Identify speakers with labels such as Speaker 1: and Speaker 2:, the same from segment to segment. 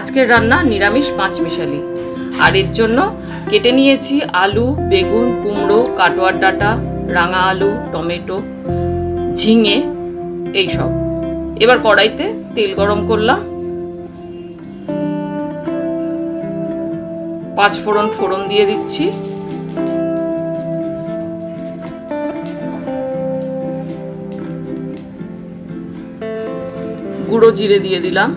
Speaker 1: আজকের রান্না নিরামিষ পাঁচমিশালি। আর এর জন্য কেটে নিয়েছি আলু, বেগুন, কুমড়ো, কাটোয়ার ডাঁটা, রাঙা আলু, টমেটো, ঝিঙে এইসব। এবার কড়াইতে তেল গরম করলাম, 5 ফোড়ন দিয়ে দিচ্ছি, গুঁড়ো জিরে দিয়ে দিলাম,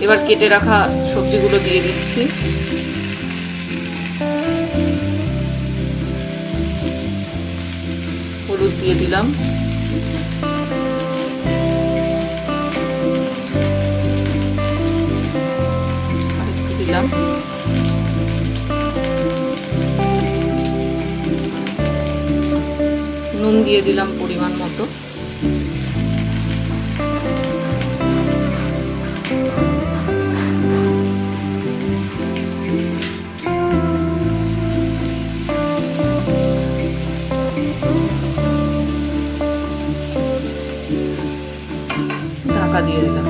Speaker 1: এবার কেটে রাখা সবজিগুলো দিয়ে দিচ্ছি, হলুদ দিয়ে দিলাম, আরেকটু দিলাম, নুন দিয়ে দিলাম পরিমাণ মতো, ঢাকা দিয়ে দিলাম।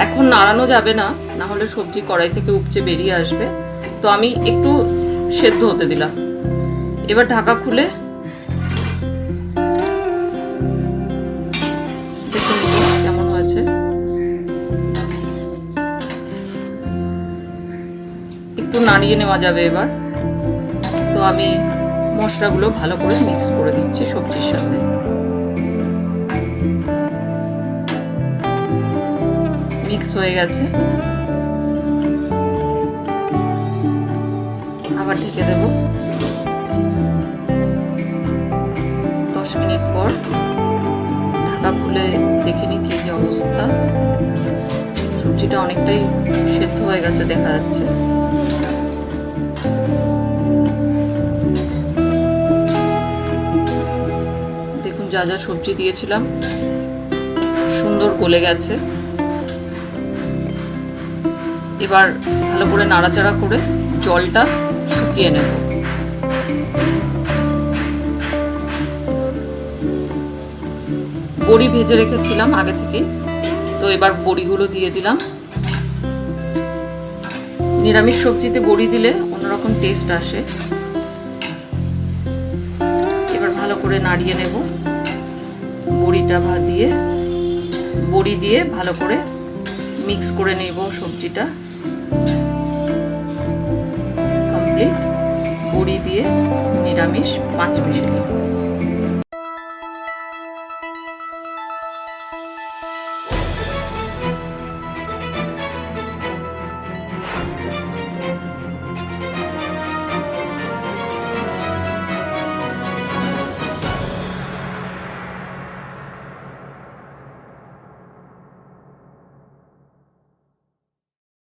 Speaker 1: এখন নাড়ানো যাবে না, না হলে সবজি কড়াই থেকে উপচে বেরিয়ে আসবে, তো আমি একটু সেদ্ধ হতে দিলাম। এবার ঢাকা খুলে দেখে নিব কেমন হয়েছে। একটু নাড়িয়ে নেওয়া যাবে এবার। তো আমি মশলাগুলো ভালো করে মিক্স করে দিচ্ছি সবজির সাথে। মিক্স হয়ে গেছে, আবার ঢেকে দেব। 10 মিনিট পর ঢাকা খুলে দেখে নিই কি অবস্থা। সবজিটা অনেকটাই সেদ্ধ হয়ে গেছে দেখা যাচ্ছে। দেখুন যা যা সবজি দিয়েছিলাম সুন্দর গলে গেছে। এবার ভালো করে নাড়াচাড়া করে জলটা শুকিয়ে নেব। বড়ি ভেজে রেখেছিলাম আগে থেকে, তো এবার বড়িগুলো দিয়ে দিলাম। নিরামিষ সবজিতে বড়ি দিলে অন্যরকম টেস্ট আসে। এবার ভালো করে নাড়িয়ে নেব। বড়ি দিয়ে ভালো করে মিক্স করে নেব সবজিটা। কমপ্লিট বড়ি দিয়ে নিরামিষ পাঁচমিশালি।